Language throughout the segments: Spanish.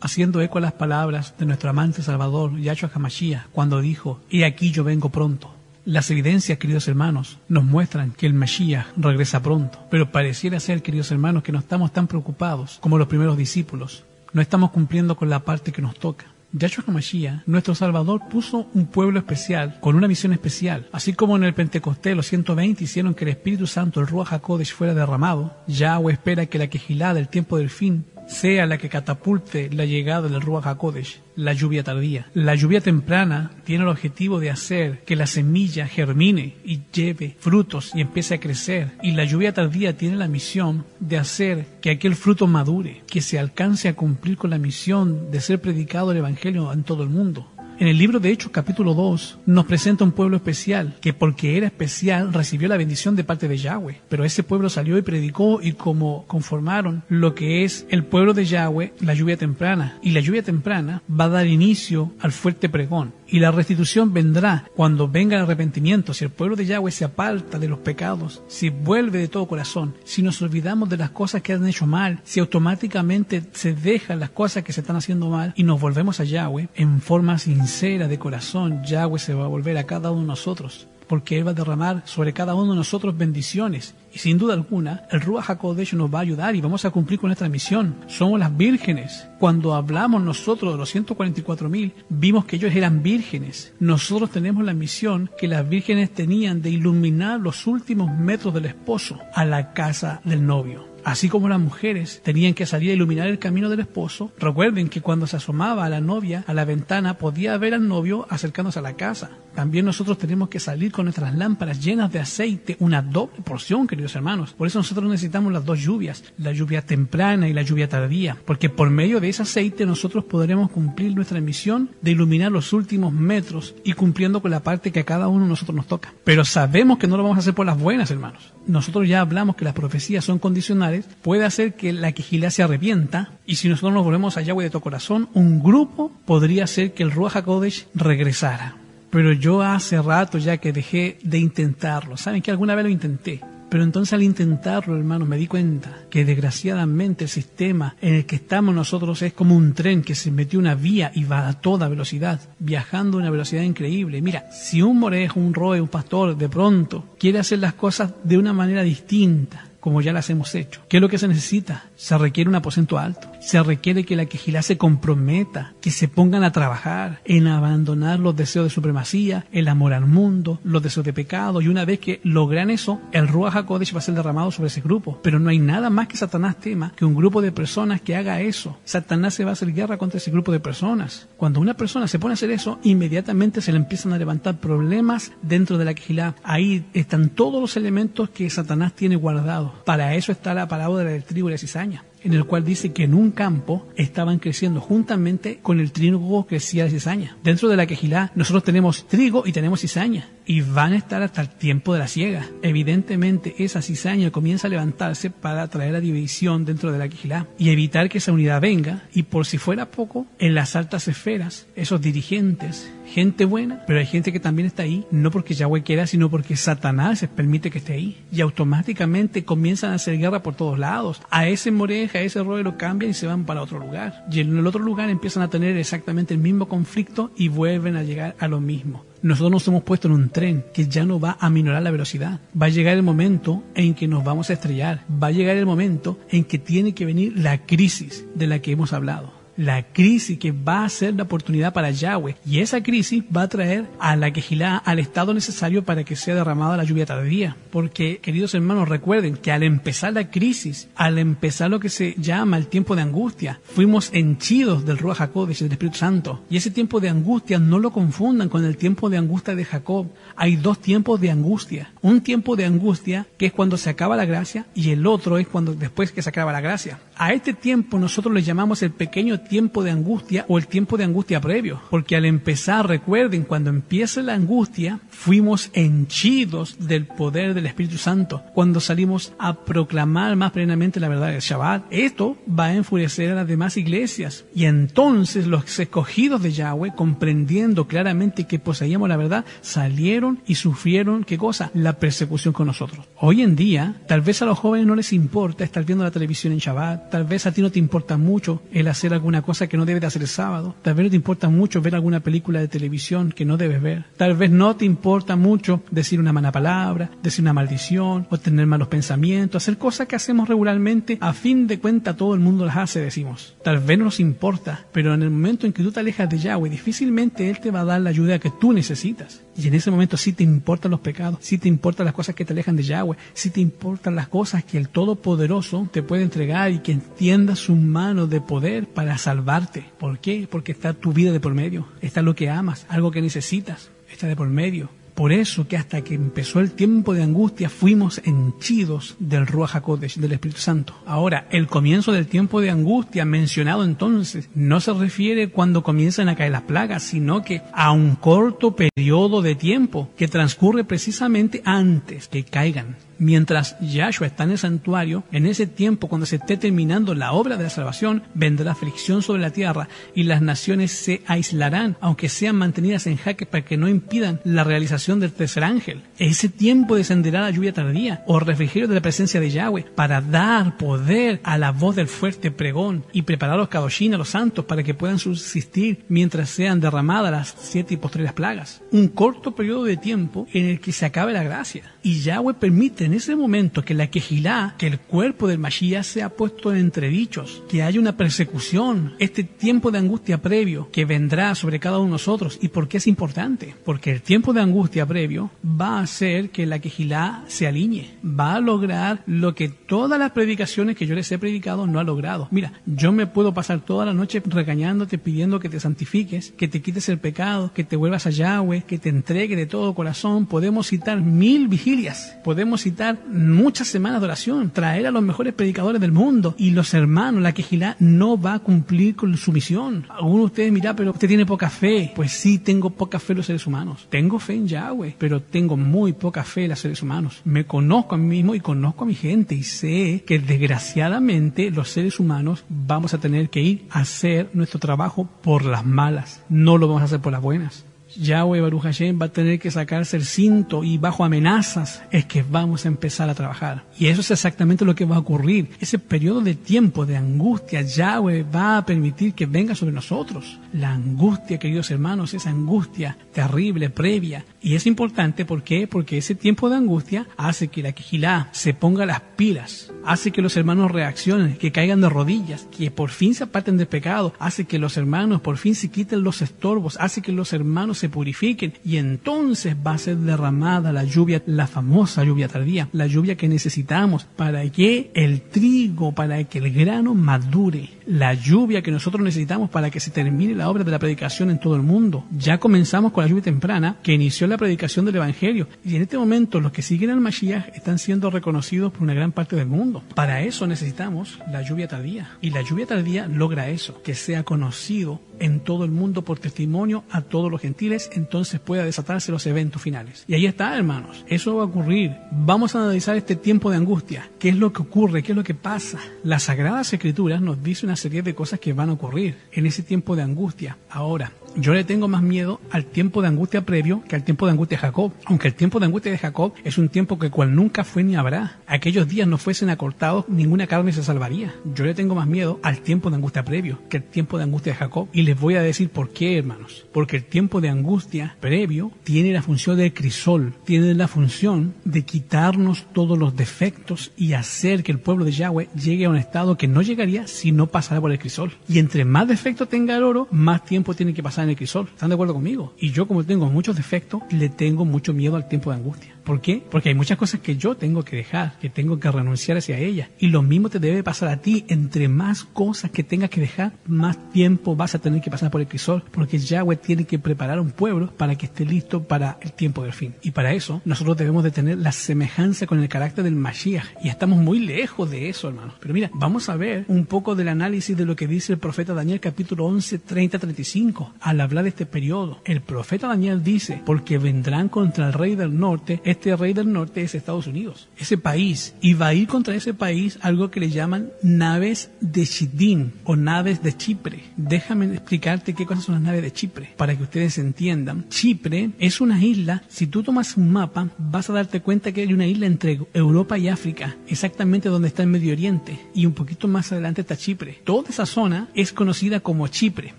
haciendo eco a las palabras de nuestro amante Salvador, Yahshua HaMashiach, cuando dijo: «He aquí yo vengo pronto». Las evidencias, queridos hermanos, nos muestran que el Mashiach regresa pronto, pero pareciera ser, queridos hermanos, que no estamos tan preocupados como los primeros discípulos. No estamos cumpliendo con la parte que nos toca. Yahshua HaMashiach, nuestro Salvador, puso un pueblo especial, con una misión especial. Así como en el Pentecostés los 120 hicieron que el Espíritu Santo, el Ruach HaKodesh, fuera derramado, Yahweh espera que la Kehilá del tiempo del fin sea la que catapulte la llegada del Ruach HaKodesh, la lluvia tardía. La lluvia temprana tiene el objetivo de hacer que la semilla germine y lleve frutos y empiece a crecer. Y la lluvia tardía tiene la misión de hacer que aquel fruto madure, que se alcance a cumplir con la misión de ser predicado el Evangelio en todo el mundo. En el libro de Hechos, capítulo 2, nos presenta un pueblo especial, que porque era especial recibió la bendición de parte de Yahweh. Pero ese pueblo salió y predicó, y como conformaron lo que es el pueblo de Yahweh, la lluvia temprana. Y la lluvia temprana va a dar inicio al fuerte pregón. Y la restitución vendrá cuando venga el arrepentimiento. Si el pueblo de Yahweh se aparta de los pecados, si vuelve de todo corazón, si nos olvidamos de las cosas que han hecho mal, si automáticamente se dejan las cosas que se están haciendo mal y nos volvemos a Yahweh en forma sincera de corazón, Yahweh se va a volver a cada uno de nosotros, porque Él va a derramar sobre cada uno de nosotros bendiciones. Y sin duda alguna, el Ruach HaKodesh nos va a ayudar y vamos a cumplir con nuestra misión. Somos las vírgenes. Cuando hablamos nosotros de los 144.000, vimos que ellos eran vírgenes. Nosotros tenemos la misión que las vírgenes tenían de iluminar los últimos metros del esposo a la casa del novio. Así como las mujeres tenían que salir a iluminar el camino del esposo, recuerden que cuando se asomaba a la novia a la ventana podía ver al novio acercándose a la casa. También nosotros tenemos que salir con nuestras lámparas llenas de aceite, una doble porción, queridos hermanos. Por eso nosotros necesitamos las dos lluvias, la lluvia temprana y la lluvia tardía, porque por medio de ese aceite nosotros podremos cumplir nuestra misión de iluminar los últimos metros y cumpliendo con la parte que a cada uno de nosotros nos toca. Pero sabemos que no lo vamos a hacer por las buenas, hermanos. Nosotros ya hablamos que las profecías son condicionales. Puede hacer que la Kehilá se arrepienta, y si nosotros nos volvemos a Yahweh de todo corazón, un grupo podría hacer que el Ruach HaKodesh regresara. Pero yo hace rato ya que dejé de intentarlo. ¿Saben que alguna vez lo intenté? Pero entonces al intentarlo, hermanos, me di cuenta que desgraciadamente el sistema en el que estamos nosotros es como un tren que se metió una vía y va a toda velocidad, viajando a una velocidad increíble. Mira, si un morejo, un roe, un pastor de pronto quiere hacer las cosas de una manera distinta, como ya las hemos hecho, ¿qué es lo que se necesita? Se requiere un aposento alto. Se requiere que la Kehilá se comprometa, que se pongan a trabajar en abandonar los deseos de supremacía, el amor al mundo, los deseos de pecado. Y una vez que logran eso, el Ruach HaKodesh va a ser derramado sobre ese grupo. Pero no hay nada más que Satanás tema que un grupo de personas que haga eso. Satanás se va a hacer guerra contra ese grupo de personas. Cuando una persona se pone a hacer eso, inmediatamente se le empiezan a levantar problemas dentro de la Kehilá. Ahí están todos los elementos que Satanás tiene guardados. Para eso está la parábola del trigo y la cizaña, en el cual dice que en un campo estaban creciendo juntamente con el trigo crecía la cizaña. Dentro de la Kehilá nosotros tenemos trigo y tenemos cizaña, y van a estar hasta el tiempo de la siega. Evidentemente esa cizaña comienza a levantarse para traer la división dentro de la Kehilá y evitar que esa unidad venga. Y por si fuera poco, en las altas esferas, esos dirigentes, gente buena, pero hay gente que también está ahí, no porque Yahweh quiera, sino porque Satanás les permite que esté ahí. Y automáticamente comienzan a hacer guerra por todos lados. A ese moreja, a ese roe lo cambian y se van para otro lugar. Y en el otro lugar empiezan a tener exactamente el mismo conflicto y vuelven a llegar a lo mismo. Nosotros nos hemos puesto en un tren que ya no va a minorar la velocidad. Va a llegar el momento en que nos vamos a estrellar. Va a llegar el momento en que tiene que venir la crisis de la que hemos hablado. La crisis que va a ser la oportunidad para Yahweh. Y esa crisis va a traer a la Kehilá al estado necesario para que sea derramada la lluvia tardía. Porque, queridos hermanos, recuerden que al empezar la crisis, al empezar lo que se llama el tiempo de angustia, fuimos henchidos del Ruach HaKodesh, del Espíritu Santo. Y ese tiempo de angustia no lo confundan con el tiempo de angustia de Jacob. Hay dos tiempos de angustia. Un tiempo de angustia que es cuando se acaba la gracia, y el otro es cuando después que se acaba la gracia. A este tiempo nosotros le llamamos el pequeño tiempo de angustia o el tiempo de angustia previo, porque al empezar, recuerden, cuando empieza la angustia, fuimos henchidos del poder del Espíritu Santo, cuando salimos a proclamar más plenamente la verdad del Shabbat. Esto va a enfurecer a las demás iglesias, y entonces los escogidos de Yahweh, comprendiendo claramente que poseíamos la verdad, salieron y sufrieron, ¿qué cosa? La persecución con nosotros. Hoy en día, tal vez a los jóvenes no les importa estar viendo la televisión en Shabbat, tal vez a ti no te importa mucho el hacer alguna alguna cosa que no debes de hacer el sábado. Tal vez no te importa mucho ver alguna película de televisión que no debes ver. Tal vez no te importa mucho decir una mala palabra, decir una maldición, o tener malos pensamientos, hacer cosas que hacemos regularmente. A fin de cuentas todo el mundo las hace, decimos. Tal vez no nos importa, pero en el momento en que tú te alejas de Yahweh, difícilmente Él te va a dar la ayuda que tú necesitas. Y en ese momento sí te importan los pecados, sí te importan las cosas que te alejan de Yahweh, sí te importan las cosas que el Todopoderoso te puede entregar y que entienda su mano de poder para salvarte. ¿Por qué? Porque está tu vida de por medio, está lo que amas, algo que necesitas, está de por medio. Por eso que hasta que empezó el tiempo de angustia fuimos henchidos del Ruach HaKodesh, del Espíritu Santo. Ahora, el comienzo del tiempo de angustia mencionado entonces no se refiere cuando comienzan a caer las plagas, sino que a un corto periodo de tiempo que transcurre precisamente antes que caigan. Mientras Yahshua está en el santuario, en ese tiempo cuando se esté terminando la obra de la salvación, vendrá aflicción sobre la tierra y las naciones se aislarán, aunque sean mantenidas en jaque para que no impidan la realización del tercer ángel. Ese tiempo descenderá la lluvia tardía o refrigerio de la presencia de Yahweh para dar poder a la voz del fuerte pregón y preparar a los kadoshim, a los santos, para que puedan subsistir mientras sean derramadas las 7 y postreras plagas. Un corto periodo de tiempo en el que se acabe la gracia. Y Yahweh permite en ese momento que la Kehilá, que el cuerpo del Mashiach sea puesto en entredichos, que haya una persecución, este tiempo de angustia previo que vendrá sobre cada uno de nosotros. ¿Y por qué es importante? Porque el tiempo de angustia previo va a hacer que la Kehilá se alinee, va a lograr lo que todas las predicaciones que yo les he predicado no ha logrado. Mira, yo me puedo pasar toda la noche regañándote, pidiendo que te santifiques, que te quites el pecado, que te vuelvas a Yahweh, que te entregue de todo corazón. Podemos citar 1000 vigilias, podemos citar muchas semanas de oración, traer a los mejores predicadores del mundo, y los hermanos, la Kehilá no va a cumplir con su misión. Algunos de ustedes dirán, pero usted tiene poca fe. Pues sí, tengo poca fe en los seres humanos. Tengo fe en Yahweh, pero tengo muy poca fe en los seres humanos. Me conozco a mí mismo y conozco a mi gente, y sé que desgraciadamente los seres humanos vamos a tener que ir a hacer nuestro trabajo por las malas. No lo vamos a hacer por las buenas. Yahweh Baruch Hashem va a tener que sacarse el cinto, y bajo amenazas es que vamos a empezar a trabajar. Y eso es exactamente lo que va a ocurrir. Ese periodo de tiempo de angustia, Yahweh va a permitir que venga sobre nosotros. La angustia, queridos hermanos, esa angustia terrible, previa. Y es importante, ¿por qué? Porque ese tiempo de angustia hace que la Kehilá se ponga las pilas, hace que los hermanos reaccionen, que caigan de rodillas, que por fin se aparten del pecado, hace que los hermanos por fin se quiten los estorbos, hace que los hermanos se purifiquen, y entonces va a ser derramada la lluvia, la famosa lluvia tardía, la lluvia que necesitamos para que el trigo, para que el grano madure, la lluvia que nosotros necesitamos para que se termine la obra de la predicación en todo el mundo. Ya comenzamos con la lluvia temprana que inició la predicación del Evangelio, y en este momento los que siguen al Mashiach están siendo reconocidos por una gran parte del mundo. Para eso necesitamos la lluvia tardía, y la lluvia tardía logra eso, que sea conocido en todo el mundo por testimonio a todos los gentiles, entonces pueda desatarse los eventos finales. Y ahí está, hermanos, eso va a ocurrir. Vamos a analizar este tiempo de angustia. ¿Qué es lo que ocurre? ¿Qué es lo que pasa? Las Sagradas Escrituras nos dicen una serie de cosas que van a ocurrir en ese tiempo de angustia. Ahora, yo le tengo más miedo al tiempo de angustia previo que al tiempo de angustia de Jacob. Aunque el tiempo de angustia de Jacob es un tiempo que cual nunca fue ni habrá. Aquellos días no fuesen acortados, ninguna carne se salvaría. Yo le tengo más miedo al tiempo de angustia previo que al tiempo de angustia de Jacob. Y les voy a decir por qué, hermanos. Porque el tiempo de angustia previo tiene la función de crisol, tiene la función de quitarnos todos los defectos y hacer que el pueblo de Yahweh llegue a un estado que no llegaría si no pasara por el crisol. Y entre más defectos tenga el oro, más tiempo tiene que pasar en el crisol. ¿Están de acuerdo conmigo? Y yo, como tengo muchos defectos, le tengo mucho miedo al tiempo de angustia. ¿Por qué? Porque hay muchas cosas que yo tengo que dejar, que tengo que renunciar hacia ellas. Y lo mismo te debe pasar a ti. Entre más cosas que tengas que dejar, más tiempo vas a tener que pasar por el crisol. Porque Yahweh tiene que preparar un pueblo para que esté listo para el tiempo del fin. Y para eso, nosotros debemos de tener la semejanza con el carácter del Mashiach. Y estamos muy lejos de eso, hermanos. Pero mira, vamos a ver un poco del análisis de lo que dice el profeta Daniel, capítulo 11, 30-35. Al hablar de este periodo, el profeta Daniel dice, porque vendrán contra el rey del norte este rey del norte es Estados Unidos, ese país, y va a ir contra ese país algo que le llaman naves de Chidín o naves de Chipre. Déjame explicarte qué cosas son las naves de Chipre para que ustedes entiendan. Chipre es una isla. Si tú tomas un mapa vas a darte cuenta que hay una isla entre Europa y África, exactamente donde está el Medio Oriente, y un poquito más adelante está Chipre. Toda esa zona es conocida como Chipre.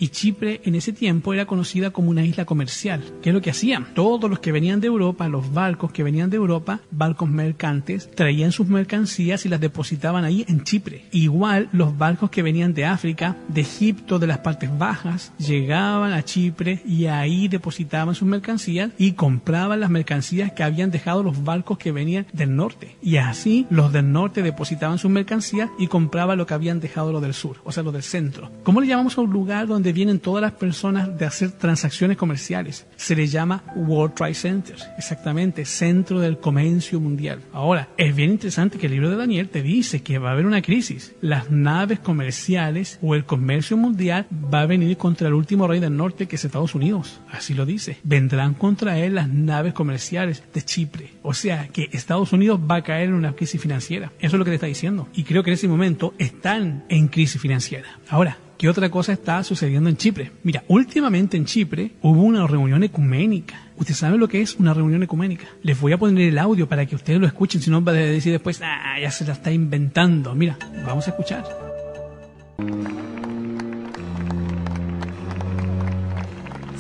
Y Chipre en ese tiempo era conocida como una isla comercial. ¿Qué es lo que hacían? Todos los que venían de Europa, los barcos que venían de Europa, barcos mercantes, traían sus mercancías y las depositaban ahí en Chipre. Igual los barcos que venían de África, de Egipto, de las partes bajas, llegaban a Chipre y ahí depositaban sus mercancías y compraban las mercancías que habían dejado los barcos que venían del norte. Y así los del norte depositaban sus mercancías y compraban lo que habían dejado los del sur, o sea, los del centro. ¿Cómo le llamamos a un lugar donde vienen todas las personas de hacer transacciones comerciales? Se le llama World Trade Center, exactamente, centro del comercio mundial. Ahora, es bien interesante que el libro de Daniel te dice que va a haber una crisis. Las naves comerciales o el comercio mundial va a venir contra el último rey del norte, que es Estados Unidos. Así lo dice. Vendrán contra él las naves comerciales de Chipre. O sea, que Estados Unidos va a caer en una crisis financiera. Eso es lo que le está diciendo. Y creo que en ese momento están en crisis financiera. Ahora, ¿qué otra cosa está sucediendo en Chipre? Mira, últimamente en Chipre hubo una reunión ecuménica. ¿Usted sabe lo que es una reunión ecuménica? Les voy a poner el audio para que ustedes lo escuchen, si no van a decir después, ya se la está inventando. Mira, vamos a escuchar.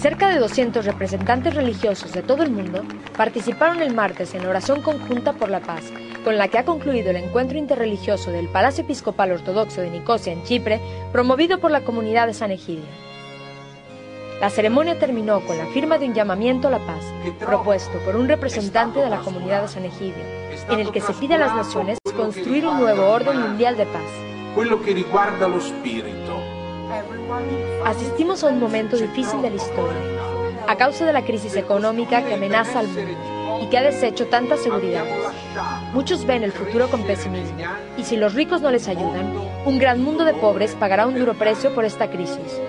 Cerca de 200 representantes religiosos de todo el mundo participaron el martes en oración conjunta por la paz, con la que ha concluido el encuentro interreligioso del Palacio Episcopal Ortodoxo de Nicosia en Chipre, promovido por la comunidad de San Egidio. La ceremonia terminó con la firma de un llamamiento a la paz, propuesto por un representante de la comunidad de San Egidio, en el que se pide a las naciones construir un nuevo orden mundial de paz. Quello che riguarda lo spirito. Asistimos a un momento difícil de la historia, a causa de la crisis económica que amenaza al mundo y que ha deshecho tantas seguridades. Muchos ven el futuro con pesimismo, y si los ricos no les ayudan, un gran mundo de pobres pagará un duro precio por esta crisis.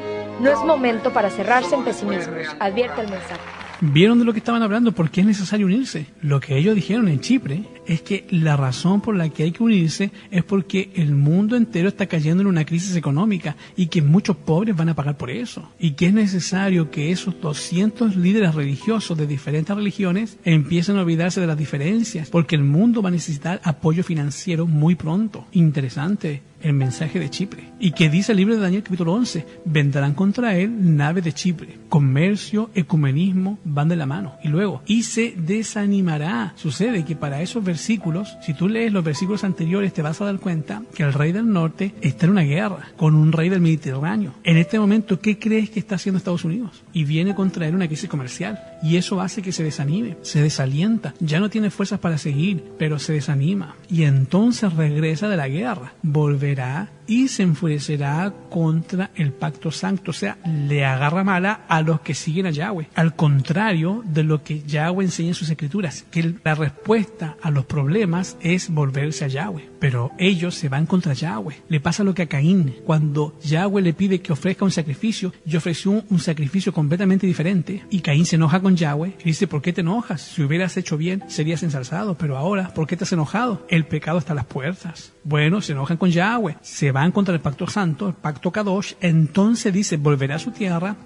No es momento para cerrarse en pesimismos, advierte el mensaje. ¿Vieron de lo que estaban hablando? ¿Por qué es necesario unirse? Lo que ellos dijeron en Chipre es que la razón por la que hay que unirse es porque el mundo entero está cayendo en una crisis económica y que muchos pobres van a pagar por eso. Y que es necesario que esos 200 líderes religiosos de diferentes religiones empiecen a olvidarse de las diferencias, porque el mundo va a necesitar apoyo financiero muy pronto. Interesante el mensaje de Chipre. ¿Y qué dice el libro de Daniel capítulo 11? Vendrán contra él naves de Chipre. Comercio, ecumenismo van de la mano. Y luego, y se desanimará. Sucede que para esos versículos, si tú lees los versículos anteriores, te vas a dar cuenta que el rey del norte está en una guerra con un rey del Mediterráneo. En este momento, ¿qué crees que está haciendo Estados Unidos? Y viene contra él una crisis comercial. Y eso hace que se desanime, se desalienta. Ya no tiene fuerzas para seguir, pero se desanima. Y entonces regresa de la guerra. Volverá y se enfurecerá contra el pacto santo, o sea, le agarra mala a los que siguen a Yahweh, al contrario de lo que Yahweh enseña en sus escrituras, que la respuesta a los problemas es volverse a Yahweh, pero ellos se van contra Yahweh. Le pasa lo que a Caín, cuando Yahweh le pide que ofrezca un sacrificio, y ofreció un sacrificio completamente diferente, y Caín se enoja con Yahweh, y dice, ¿por qué te enojas? Si hubieras hecho bien, serías ensalzado, pero ahora, ¿por qué te has enojado? El pecado está a las puertas. Bueno, se enojan con Yahweh, se van contra el pacto santo, el pacto Kadosh, entonces dice, volverá a su tierra,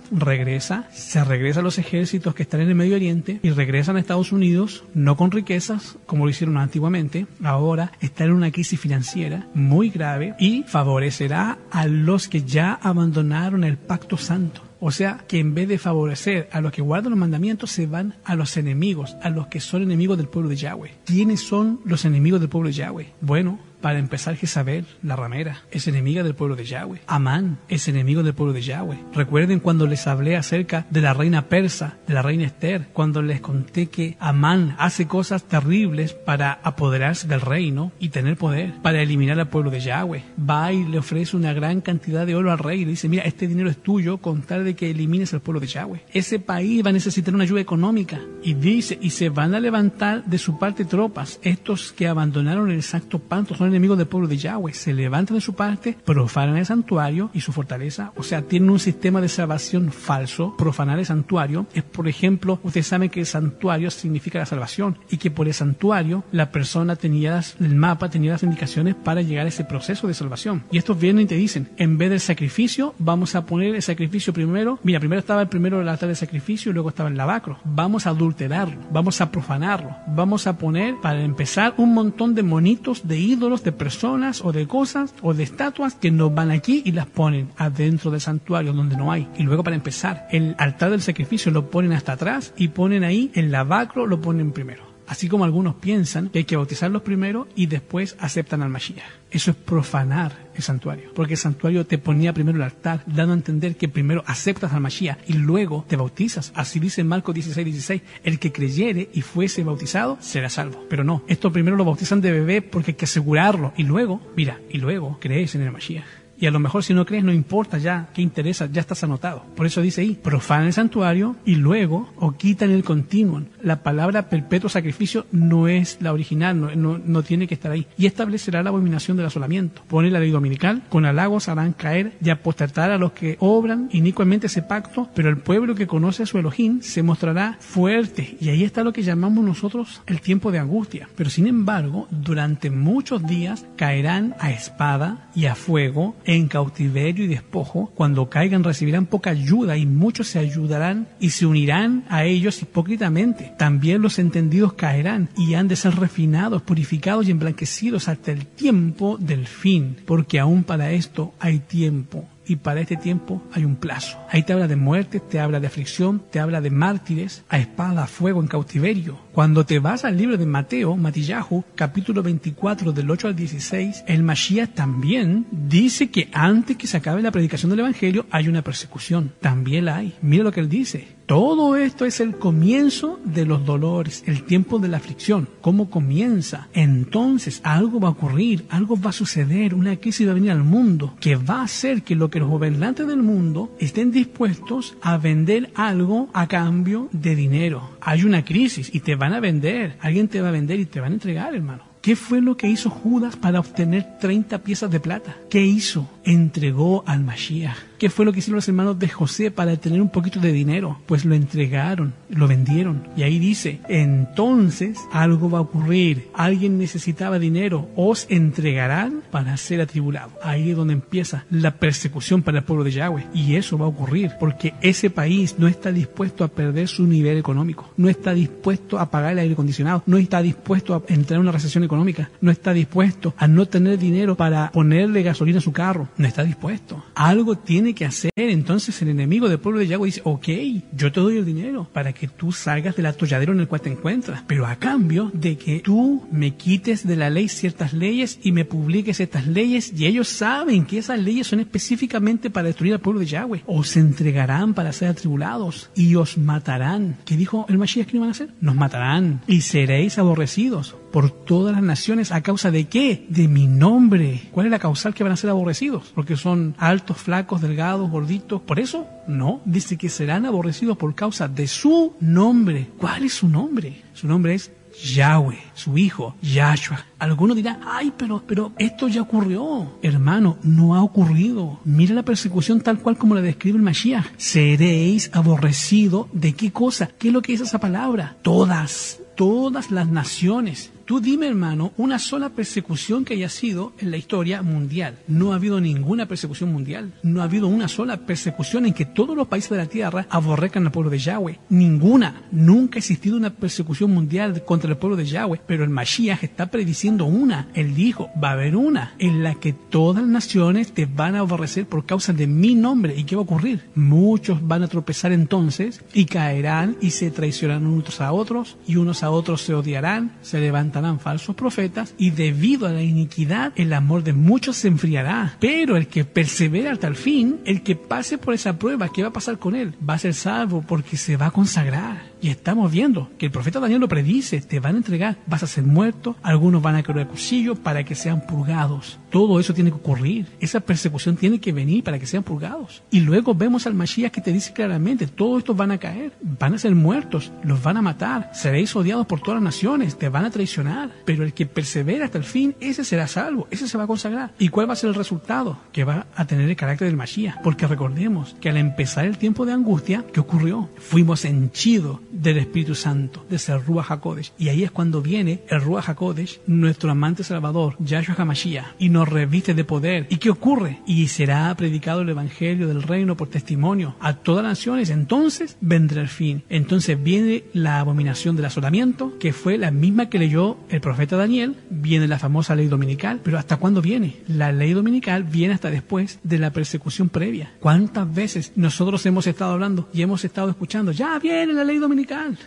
se regresa a los ejércitos que están en el Medio Oriente y regresan a Estados Unidos, no con riquezas, como lo hicieron antiguamente, ahora está en una crisis financiera muy grave y favorecerá a los que ya abandonaron el pacto santo. O sea, que en vez de favorecer a los que guardan los mandamientos, se van a los enemigos, a los que son enemigos del pueblo de Yahweh. ¿Quiénes son los enemigos del pueblo de Yahweh? Bueno, para empezar, Jezabel, la ramera, es enemiga del pueblo de Yahweh. Amán es enemigo del pueblo de Yahweh. Recuerden cuando les hablé acerca de la reina persa, de la reina Esther, cuando les conté que Amán hace cosas terribles para apoderarse del reino y tener poder, para eliminar al pueblo de Yahweh. Va y le ofrece una gran cantidad de oro al rey y le dice, mira, este dinero es tuyo con tal de que elimines al pueblo de Yahweh. Ese país va a necesitar una ayuda económica. Y dice, y se van a levantar de su parte tropas. Estos que abandonaron el santo pacto son enemigos del pueblo de Yahweh, se levantan de su parte, profanan el santuario y su fortaleza. O sea, tienen un sistema de salvación falso. Profanar el santuario es, por ejemplo, ustedes saben que el santuario significa la salvación y que por el santuario la persona tenía el mapa, tenía las indicaciones para llegar a ese proceso de salvación. Y estos vienen y te dicen, en vez del sacrificio, vamos a poner el sacrificio primero. Mira, primero estaba el altar de sacrificio y luego estaba el lavacro. Vamos a adulterarlo, vamos a profanarlo, vamos a poner, para empezar, un montón de monitos, de ídolos, de personas o de cosas o de estatuas que nos van aquí y las ponen adentro del santuario donde no hay. Y luego, para empezar, el altar del sacrificio lo ponen hasta atrás y ponen ahí el lavacro, lo ponen primero. Así como algunos piensan que hay que bautizarlos primero y después aceptan al Mashiach. Eso es profanar el santuario, porque el santuario te ponía primero el altar, dando a entender que primero aceptas al Mashiach y luego te bautizas. Así dice Marcos 16:16, el que creyere y fuese bautizado será salvo. Pero no, esto primero lo bautizan de bebé porque hay que asegurarlo y luego crees en el Mashiach. Y a lo mejor si no crees no importa ya, ¿qué interesa? Ya estás anotado. Por eso dice ahí, profanan el santuario y luego o quitan el continuum. La palabra perpetuo sacrificio no es la original, no tiene que estar ahí. Y establecerá la abominación del asolamiento. Pone la ley dominical, con halagos harán caer y apostatar a los que obran inicuamente ese pacto, pero el pueblo que conoce a su Elohim se mostrará fuerte. Y ahí está lo que llamamos nosotros el tiempo de angustia. Pero sin embargo, durante muchos días caerán a espada y a fuego, en cautiverio y despojo. Cuando caigan recibirán poca ayuda y muchos se ayudarán y se unirán a ellos hipócritamente. También los entendidos caerán y han de ser refinados, purificados y emblanquecidos hasta el tiempo del fin, porque aún para esto hay tiempo. Y para este tiempo hay un plazo. Ahí te habla de muerte, te habla de aflicción, te habla de mártires, a espada, a fuego, en cautiverio. Cuando te vas al libro de Matillahu, capítulo 24, del 8 al 16, el Mashiach también dice que antes que se acabe la predicación del Evangelio hay una persecución. También la hay. Mira lo que él dice. Todo esto es el comienzo de los dolores, el tiempo de la aflicción. ¿Cómo comienza? Entonces algo va a ocurrir, algo va a suceder, una crisis va a venir al mundo que va a hacer que los gobernantes del mundo estén dispuestos a vender algo a cambio de dinero. Hay una crisis y te van a vender, alguien te va a vender y te van a entregar, hermano. ¿Qué fue lo que hizo Judas para obtener 30 piezas de plata? ¿Qué hizo? Entregó al Mashiach. ¿Qué fue lo que hicieron los hermanos de José para tener un poquito de dinero? Pues lo entregaron, lo vendieron. Y ahí dice, entonces algo va a ocurrir. Alguien necesitaba dinero, os entregarán para ser atribulado. Ahí es donde empieza la persecución para el pueblo de Yahweh. Y eso va a ocurrir porque ese país no está dispuesto a perder su nivel económico. No está dispuesto a pagar el aire acondicionado. No está dispuesto a entrar en una recesión económica. No está dispuesto a no tener dinero para ponerle gasolina a su carro. No está dispuesto. Algo tiene que hacer. Entonces el enemigo del pueblo de Yahweh dice, ok, yo te doy el dinero para que tú salgas del atolladero en el cual te encuentras, pero a cambio de que tú me quites de la ley ciertas leyes y me publiques estas leyes, y ellos saben que esas leyes son específicamente para destruir al pueblo de Yahweh. Os entregarán para ser atribulados y os matarán. ¿Qué dijo el Mashiach que no van a hacer? Nos matarán y seréis aborrecidos por todas las naciones. ¿A causa de qué? De mi nombre. ¿Cuál es la causal que van a ser aborrecidos? Porque son altos, flacos, delgados, gorditos. ¿Por eso? No. Dice que serán aborrecidos por causa de su nombre. ¿Cuál es su nombre? Su nombre es Yahweh, su hijo, Yahshua. Algunos dirán, ay, pero esto ya ocurrió. Hermano, no ha ocurrido. Mira la persecución tal cual como la describe el Mashiach. Seréis aborrecidos. ¿De qué cosa? ¿Qué es lo que dice esa palabra? Todas las naciones. Tú dime, hermano, una sola persecución que haya sido en la historia mundial. No ha habido ninguna persecución mundial. No ha habido una sola persecución en que todos los países de la tierra aborrezcan al pueblo de Yahweh. Ninguna. Nunca ha existido una persecución mundial contra el pueblo de Yahweh. Pero el Mashiach está prediciendo una. Él dijo, va a haber una en la que todas las naciones te van a aborrecer por causa de mi nombre. ¿Y qué va a ocurrir? Muchos van a tropezar entonces y caerán y se traicionarán unos a otros y unos a otros se odiarán, se levantarán falsos profetas y debido a la iniquidad el amor de muchos se enfriará. Pero el que persevera hasta el fin, el que pase por esa prueba, ¿qué va a pasar con él? Va a ser salvo porque se va a consagrar. Y estamos viendo que el profeta Daniel lo predice, te van a entregar, vas a ser muerto, algunos van a caer al cuchillo para que sean purgados. Todo eso tiene que ocurrir, esa persecución tiene que venir para que sean purgados. Y luego vemos al Mashiach que te dice claramente, todos estos van a caer, van a ser muertos, los van a matar, seréis odiados por todas las naciones, te van a traicionar, pero el que persevera hasta el fin, ese será salvo, ese se va a consagrar. ¿Y cuál va a ser el resultado? Que va a tener el carácter del Mashiach, porque recordemos que al empezar el tiempo de angustia, ¿qué ocurrió? Fuimos henchidos del Espíritu Santo, de ese Ruach HaKodesh, y ahí es cuando viene el Ruach HaKodesh, nuestro amante Salvador, Yahshua HaMashiach, y nos reviste de poder. ¿Y qué ocurre? Y será predicado el Evangelio del Reino por testimonio a todas las naciones, entonces vendrá el fin. Entonces viene la abominación del asolamiento, que fue la misma que leyó el profeta Daniel, viene la famosa ley dominical, pero ¿hasta cuándo viene? La ley dominical viene hasta después de la persecución previa. ¿Cuántas veces nosotros hemos estado hablando y hemos estado escuchando, ya viene la ley dominical?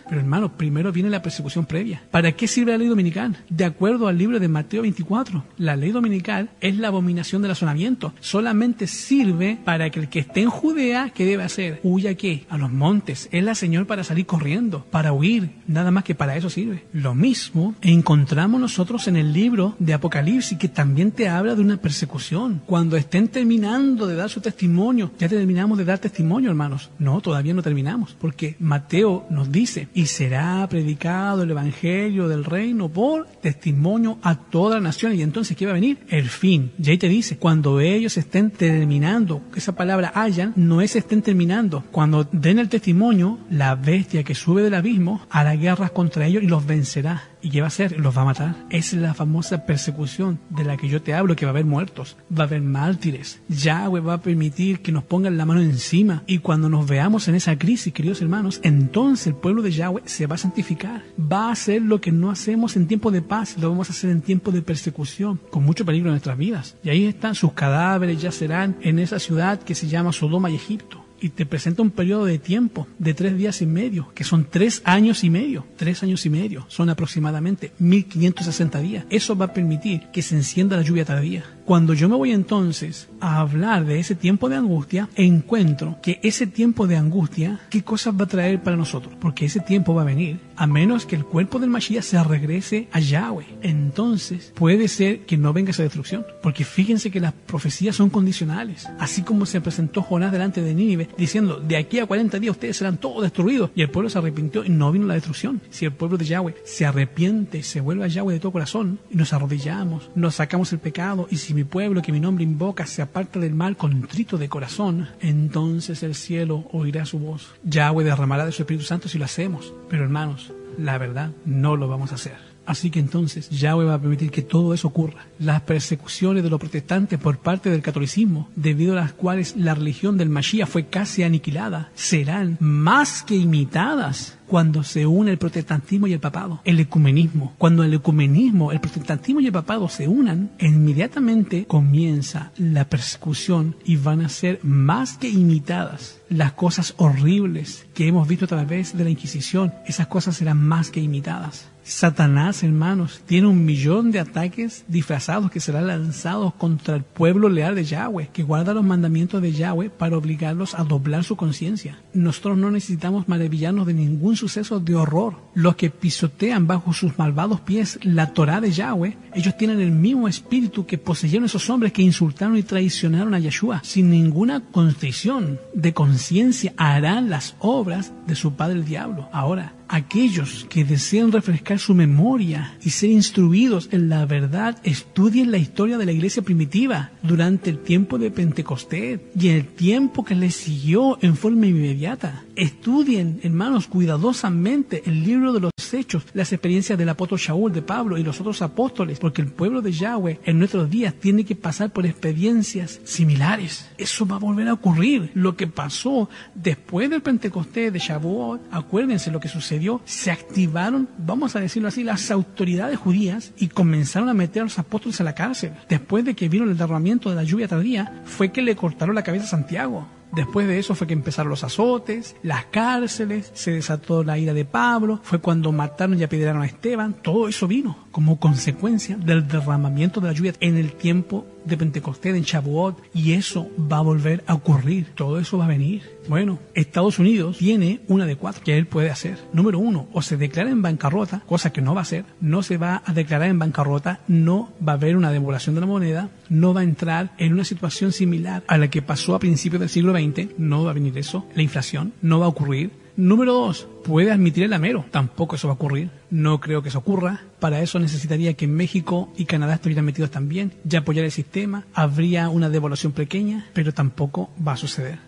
Pero hermano, primero viene la persecución previa. ¿Para qué sirve la ley dominical? De acuerdo al libro de Mateo 24, la ley dominical es la abominación del asolamiento. Solamente sirve para que el que esté en Judea, ¿qué debe hacer? ¿Huya qué? A los montes. Es la señal para salir corriendo, para huir. Nada más que para eso sirve. Lo mismo encontramos nosotros en el libro de Apocalipsis, que también te habla de una persecución. Cuando estén terminando de dar su testimonio, ya terminamos de dar testimonio, hermanos. No, todavía no terminamos, porque Mateo nos dice, y será predicado el Evangelio del Reino por testimonio a todas las naciones. Y entonces, ¿qué va a venir? El fin. Y ahí te dice, cuando ellos estén terminando, esa palabra hayan, no es estén terminando. Cuando den el testimonio, la bestia que sube del abismo hará guerras contra ellos y los vencerá. ¿Y qué va a hacer? Los va a matar. Esa es la famosa persecución de la que yo te hablo, que va a haber muertos, va a haber mártires. Yahweh va a permitir que nos pongan la mano encima. Y cuando nos veamos en esa crisis, queridos hermanos, entonces el pueblo de Yahweh se va a santificar. Va a hacer lo que no hacemos en tiempo de paz, lo vamos a hacer en tiempo de persecución, con mucho peligro en nuestras vidas. Y ahí están, sus cadáveres yacerán en esa ciudad que se llama Sodoma y Egipto. Y te presenta un periodo de tiempo de 3 días y medio, que son 3 años y medio. 3 años y medio son aproximadamente 1560 días. Eso va a permitir que se encienda la lluvia tardía. Cuando yo me voy entonces a hablar de ese tiempo de angustia, encuentro que ese tiempo de angustia, ¿qué cosas va a traer para nosotros? Porque ese tiempo va a venir, a menos que el cuerpo del Mashiach se regrese a Yahweh. Entonces puede ser que no venga esa destrucción, porque fíjense que las profecías son condicionales. Así como se presentó Jonás delante de Nínive, diciendo, de aquí a 40 días ustedes serán todos destruidos, y el pueblo se arrepintió y no vino la destrucción. Si el pueblo de Yahweh se arrepiente, se vuelve a Yahweh de todo corazón, y nos arrodillamos, nos sacamos el pecado, y si mi pueblo que mi nombre invoca se aparta del mal contrito de corazón, entonces el cielo oirá su voz. Yahweh derramará de su Espíritu Santo si lo hacemos. Pero hermanos, la verdad, no lo vamos a hacer. Así que entonces Yahweh va a permitir que todo eso ocurra. Las persecuciones de los protestantes por parte del catolicismo, debido a las cuales la religión del Mashiach fue casi aniquilada, serán más que imitadas cuando se une el protestantismo y el papado, el ecumenismo. Cuando el ecumenismo, el protestantismo y el papado se unan, inmediatamente comienza la persecución y van a ser más que imitadas. Las cosas horribles que hemos visto a través de la Inquisición, esas cosas serán más que imitadas. Satanás, hermanos, tiene 1 millón de ataques disfrazados que serán lanzados contra el pueblo leal de Yahweh, que guarda los mandamientos de Yahweh para obligarlos a doblar su conciencia. Nosotros no necesitamos maravillarnos de ningún suceso de horror. Los que pisotean bajo sus malvados pies la Torá de Yahweh, ellos tienen el mismo espíritu que poseyeron esos hombres que insultaron y traicionaron a Yeshua. Sin ninguna contrición de conciencia harán las obras de su padre el diablo. Ahora, aquellos que desean refrescar su memoria y ser instruidos en la verdad, estudien la historia de la iglesia primitiva durante el tiempo de Pentecostés y el tiempo que les siguió en forma inmediata. Estudien, hermanos, cuidadosamente el libro de los Hechos, las experiencias del apóstol Shaul, de Pablo y los otros apóstoles, porque el pueblo de Yahweh en nuestros días tiene que pasar por experiencias similares. Eso va a volver a ocurrir. Lo que pasó después del Pentecostés de Shavuot, acuérdense lo que sucedió, se activaron, vamos a decirlo así, las autoridades judías y comenzaron a meter a los apóstoles a la cárcel. Después de que vino el derramamiento de la lluvia tardía, fue que le cortaron la cabeza a Santiago. Después de eso fue que empezaron los azotes, las cárceles, se desató la ira de Pablo, fue cuando mataron y apedrearon a Esteban. Todo eso vino como consecuencia del derramamiento de la lluvia en el tiempo de Pentecostés, en Shavuot, y eso va a volver a ocurrir. Todo eso va a venir. Bueno, Estados Unidos tiene una de cuatro que él puede hacer. Número uno, o se declara en bancarrota, cosa que no va a hacer, no se va a declarar en bancarrota, no va a haber una devaluación de la moneda, no va a entrar en una situación similar a la que pasó a principios del siglo XX, no va a venir eso, la inflación no va a ocurrir. Número dos, puede admitir el amero, tampoco eso va a ocurrir, no creo que eso ocurra. Para eso necesitaría que México y Canadá estuvieran metidos también, ya apoyar el sistema, habría una devaluación pequeña, pero tampoco va a suceder.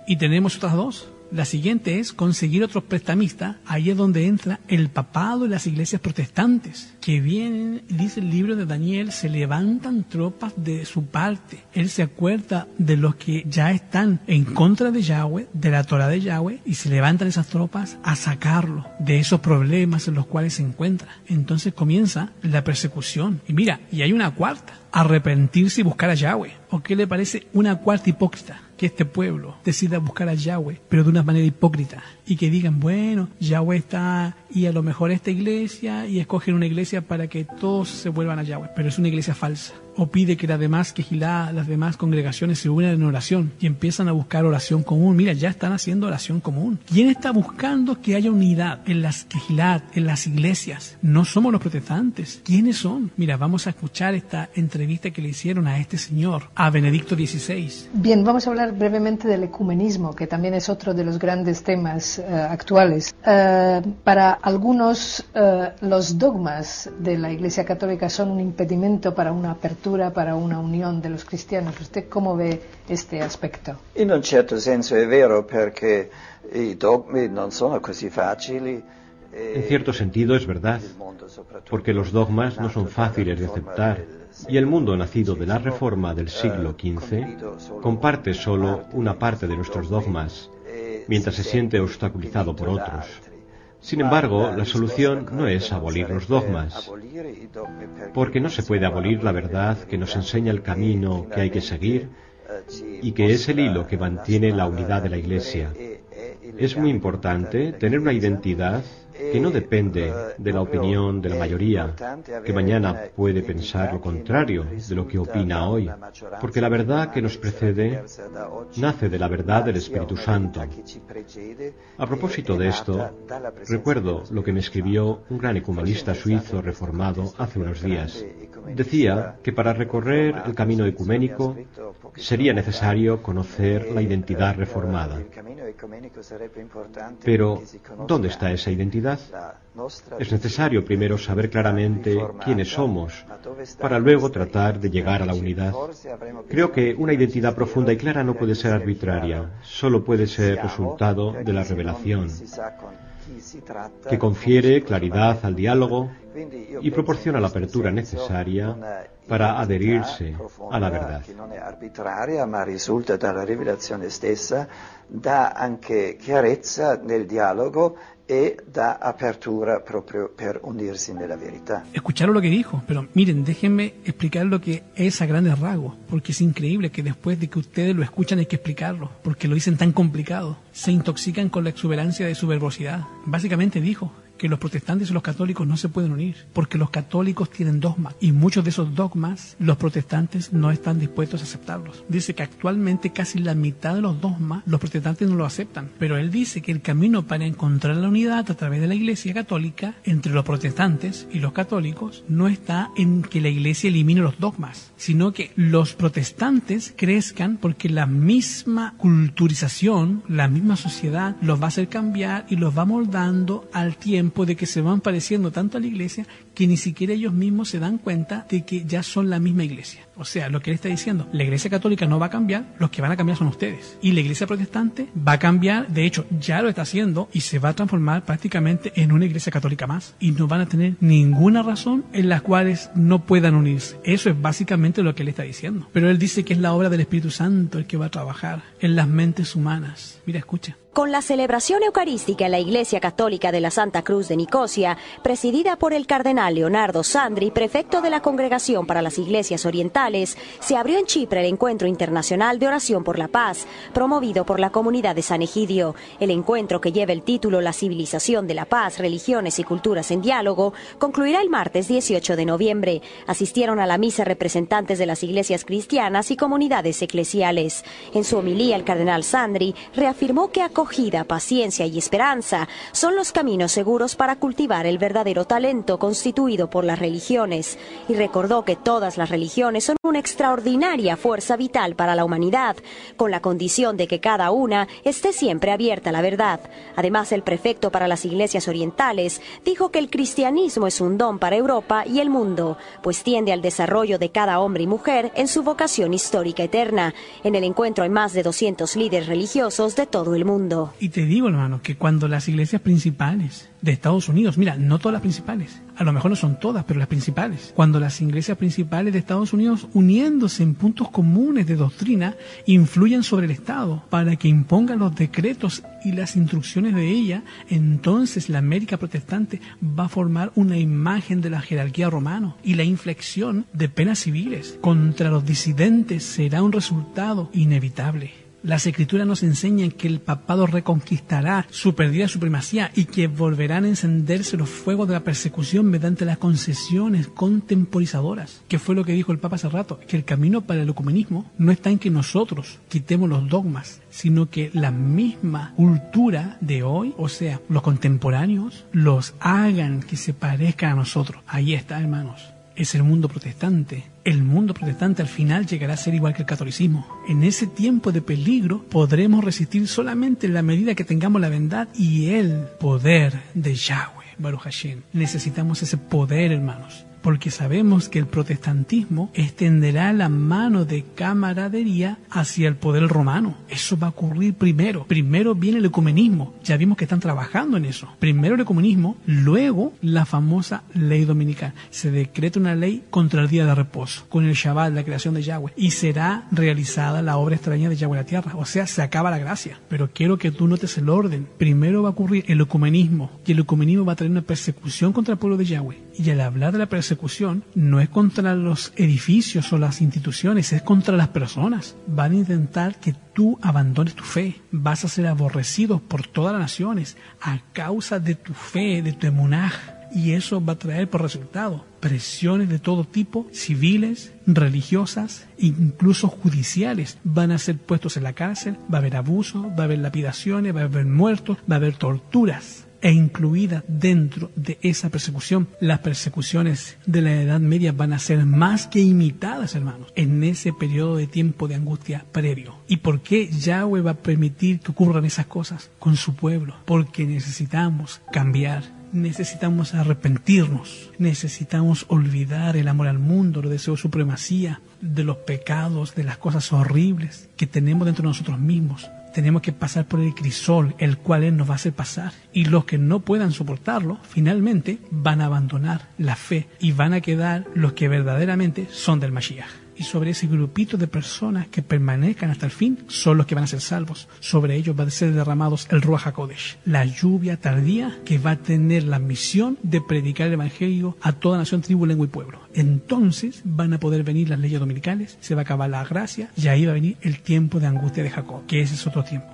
Y tenemos otras dos. La siguiente es conseguir otros prestamistas. Ahí es donde entra el papado y las iglesias protestantes, que vienen, dice el libro de Daniel, se levantan tropas de su parte. Él se acuerda de los que ya están en contra de Yahweh, de la Torah de Yahweh, y se levantan esas tropas a sacarlo de esos problemas en los cuales se encuentra. Entonces comienza la persecución. Y mira, y hay una cuarta, arrepentirse y buscar a Yahweh. ¿O qué le parece una cuarta hipócrita? Que este pueblo decida buscar a Yahweh, pero de una manera hipócrita, y que digan, bueno, Yahweh está, y a lo mejor esta iglesia, y escogen una iglesia para que todos se vuelvan a Yahweh, pero es una iglesia falsa. O pide que las demás quejilá, las demás congregaciones se unan en oración y empiezan a buscar oración común. Mira, ya están haciendo oración común. ¿Quién está buscando que haya unidad en las quejilá, en las iglesias? No somos los protestantes. ¿Quiénes son? Mira, vamos a escuchar esta entrevista que le hicieron a este señor, a Benedicto XVI. Bien, vamos a hablar brevemente del ecumenismo, que también es otro de los grandes temas actuales. Para algunos, los dogmas de la Iglesia Católica son un impedimento para una apertura, para una unión de los cristianos. ¿Usted cómo ve este aspecto? In un certo senso è vero, perché i dogmi non sono così facili. En cierto sentido es verdad, porque los dogmas no son fáciles de aceptar, y el mundo nacido de la Reforma del siglo XV comparte solo una parte de nuestros dogmas, mientras se siente obstaculizado por otros. Sin embargo, la solución no es abolir los dogmas, porque no se puede abolir la verdad que nos enseña el camino que hay que seguir y que es el hilo que mantiene la unidad de la Iglesia. Es muy importante tener una identidad que no depende de la opinión de la mayoría, que mañana puede pensar lo contrario de lo que opina hoy, porque la verdad que nos precede nace de la verdad del Espíritu Santo. A propósito de esto, recuerdo lo que me escribió un gran ecumenista suizo reformado hace unos días. Decía que para recorrer el camino ecuménico sería necesario conocer la identidad reformada. Pero, ¿dónde está esa identidad? Es necesario primero saber claramente quiénes somos, para luego tratar de llegar a la unidad. Creo que una identidad profunda y clara no puede ser arbitraria, solo puede ser resultado de la revelación, que confiere claridad al diálogo y proporciona la apertura necesaria para adherirse a la verdad. Che non è arbitraria, ma risulta dalla rivelazione stessa, dà anche chiarezza nel dialogo e da apertura proprio per unirsi nella verità. Escucharon lo que dijo, pero miren, déjenme explicar lo que es a grandes rasgos, porque es increíble que después de que ustedes lo escuchan hay que explicarlo, porque lo dicen tan complicado. Se intoxican con la exuberancia de su verbosidad. Básicamente dijo que los protestantes y los católicos no se pueden unir, porque los católicos tienen dogmas, y muchos de esos dogmas los protestantes no están dispuestos a aceptarlos. Dice que actualmente casi la mitad de los dogmas los protestantes no lo aceptan, pero él dice que el camino para encontrar la unidad a través de la Iglesia Católica entre los protestantes y los católicos no está en que la Iglesia elimine los dogmas, sino que los protestantes crezcan, porque la misma culturización, la misma sociedad los va a hacer cambiar y los va moldando al tiempo de que se van pareciendo tanto a la Iglesia que ni siquiera ellos mismos se dan cuenta de que ya son la misma Iglesia. O sea, lo que él está diciendo, la Iglesia Católica no va a cambiar, los que van a cambiar son ustedes. Y la Iglesia Protestante va a cambiar, de hecho ya lo está haciendo, y se va a transformar prácticamente en una Iglesia Católica más. Y no van a tener ninguna razón en las cuales no puedan unirse. Eso es básicamente lo que él está diciendo. Pero él dice que es la obra del Espíritu Santo el que va a trabajar en las mentes humanas. Mira, escucha. Con la celebración eucarística en la Iglesia Católica de la Santa Cruz de Nicosia, presidida por el cardenal cardenal Leonardo Sandri, prefecto de la Congregación para las Iglesias Orientales, se abrió en Chipre el Encuentro Internacional de Oración por la Paz, promovido por la comunidad de San Egidio. El encuentro, que lleva el título La civilización de la paz, religiones y culturas en diálogo, concluirá el martes 18 de noviembre. Asistieron a la misa representantes de las iglesias cristianas y comunidades eclesiales. En su homilía, el cardenal Sandri reafirmó que acogida, paciencia y esperanza son los caminos seguros para cultivar el verdadero talento constituido por las religiones, y recordó que todas las religiones son una extraordinaria fuerza vital para la humanidad, con la condición de que cada una esté siempre abierta a la verdad. Además, el prefecto para las iglesias orientales dijo que el cristianismo es un don para Europa y el mundo, pues tiende al desarrollo de cada hombre y mujer en su vocación histórica eterna. En el encuentro hay más de 200 líderes religiosos de todo el mundo. Y te digo, hermano, que cuando las iglesias principales de Estados Unidos, mira, no todas las principales, a lo mejor no son todas, pero las principales, cuando las iglesias principales de Estados Unidos, uniéndose en puntos comunes de doctrina, influyen sobre el Estado para que impongan los decretos y las instrucciones de ella, entonces la América protestante va a formar una imagen de la jerarquía romana, y la inflexión de penas civiles contra los disidentes será un resultado inevitable. Las Escrituras nos enseñan que el papado reconquistará su perdida supremacía y que volverán a encenderse los fuegos de la persecución mediante las concesiones contemporizadoras. Que fue lo que dijo el Papa hace rato, que el camino para el ecumenismo no está en que nosotros quitemos los dogmas, sino que la misma cultura de hoy, o sea, los contemporáneos, los hagan que se parezcan a nosotros. Ahí está, hermanos. Es el mundo protestante. El mundo protestante al final llegará a ser igual que el catolicismo. En ese tiempo de peligro podremos resistir solamente en la medida que tengamos la verdad y el poder de Yahweh, Baruch Hashem. Necesitamos ese poder, hermanos, porque sabemos que el protestantismo extenderá la mano de camaradería hacia el poder romano. Eso va a ocurrir primero. Primero viene el ecumenismo. Ya vimos que están trabajando en eso. Primero el ecumenismo, luego la famosa ley dominical. Se decreta una ley contra el día de reposo, con el Shabbat, la creación de Yahweh, y será realizada la obra extraña de Yahweh en la tierra. O sea, se acaba la gracia. Pero quiero que tú notes el orden. Primero va a ocurrir el ecumenismo, y el ecumenismo va a traer una persecución contra el pueblo de Yahweh. Y al hablar de la persecución, no es contra los edificios o las instituciones, es contra las personas. Van a intentar que tú abandones tu fe. Vas a ser aborrecido por todas las naciones a causa de tu fe, de tu emunaj. Y eso va a traer por resultado presiones de todo tipo, civiles, religiosas, incluso judiciales. Van a ser puestos en la cárcel, va a haber abuso, va a haber lapidaciones, va a haber muertos, va a haber torturas. E incluida dentro de esa persecución, las persecuciones de la Edad Media van a ser más que imitadas, hermanos, en ese periodo de tiempo de angustia previo. ¿Y por qué Yahweh va a permitir que ocurran esas cosas con su pueblo? Porque necesitamos cambiar. Necesitamos arrepentirnos, necesitamos olvidar el amor al mundo, los deseos de supremacía, de los pecados, de las cosas horribles que tenemos dentro de nosotros mismos. Tenemos que pasar por el crisol, el cual Él nos va a hacer pasar. Y los que no puedan soportarlo, finalmente van a abandonar la fe y van a quedar los que verdaderamente son del Mashiach. Y sobre ese grupito de personas que permanezcan hasta el fin son los que van a ser salvos. Sobre ellos va a ser derramados el Ruach HaKodesh, la lluvia tardía que va a tener la misión de predicar el Evangelio a toda nación, tribu, lengua y pueblo. Entonces van a poder venir las leyes dominicales, se va a acabar la gracia y ahí va a venir el tiempo de angustia de Jacob, que ese es otro tiempo.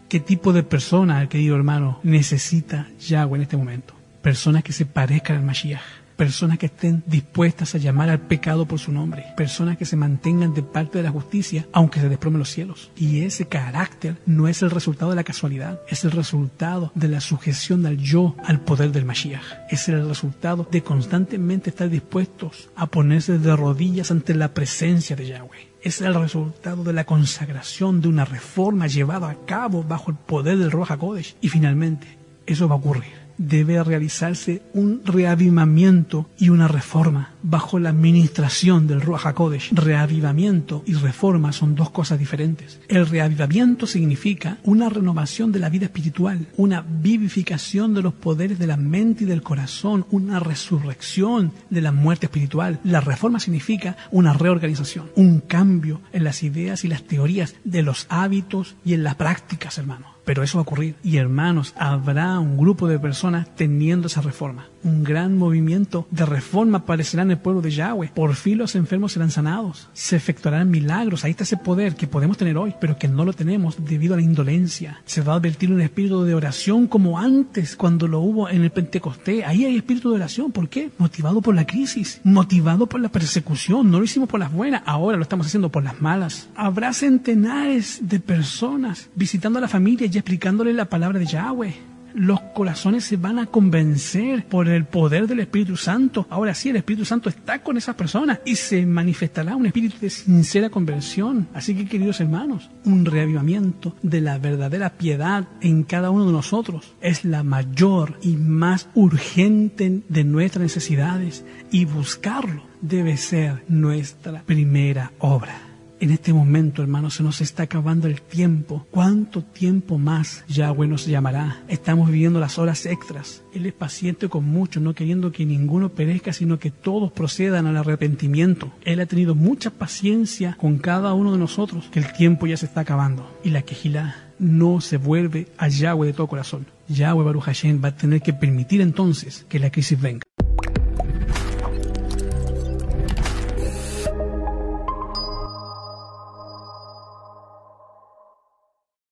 ¿Qué tipo de persona, querido hermano, necesita Yahweh en este momento? Personas que se parezcan al Mashiach. Personas que estén dispuestas a llamar al pecado por su nombre. Personas que se mantengan de parte de la justicia, aunque se desplomen los cielos. Y ese carácter no es el resultado de la casualidad. Es el resultado de la sujeción al yo, al poder del Mashiach. Es el resultado de constantemente estar dispuestos a ponerse de rodillas ante la presencia de Yahweh. Es el resultado de la consagración de una reforma llevada a cabo bajo el poder del Ruach HaKodesh. Y finalmente, eso va a ocurrir. Debe realizarse un reavivamiento y una reforma bajo la administración del Ruach HaKodesh. Reavivamiento y reforma son dos cosas diferentes. El reavivamiento significa una renovación de la vida espiritual, una vivificación de los poderes de la mente y del corazón, una resurrección de la muerte espiritual. La reforma significa una reorganización, un cambio en las ideas y las teorías de los hábitos y en las prácticas, hermano. pero eso va a ocurrir. Y hermanos, habrá un grupo de personas teniendo esa reforma. Un gran movimiento de reforma aparecerá en el pueblo de Yahweh. Por fin los enfermos serán sanados. Se efectuarán milagros. Ahí está ese poder que podemos tener hoy, pero que no lo tenemos debido a la indolencia. Se va a advertir un espíritu de oración como antes, cuando lo hubo en el Pentecostés. Ahí hay espíritu de oración. ¿Por qué? Motivado por la crisis, motivado por la persecución. No lo hicimos por las buenas, ahora lo estamos haciendo por las malas. Habrá centenares de personas visitando a la familia y explicándole la palabra de Yahweh. Los corazones se van a convencer por el poder del Espíritu Santo. Ahora sí, el Espíritu Santo está con esas personas y se manifestará un espíritu de sincera conversión. Así que, queridos hermanos, un reavivamiento de la verdadera piedad en cada uno de nosotros es la mayor y más urgente de nuestras necesidades, y buscarlo debe ser nuestra primera obra. En este momento, hermanos, se nos está acabando el tiempo. ¿Cuánto tiempo más Yahweh nos llamará? Estamos viviendo las horas extras. Él es paciente con muchos, no queriendo que ninguno perezca, sino que todos procedan al arrepentimiento. Él ha tenido mucha paciencia con cada uno de nosotros, que el tiempo ya se está acabando. Y la quejilá no se vuelve a Yahweh de todo corazón. Yahweh Baruch Hashem va a tener que permitir entonces que la crisis venga.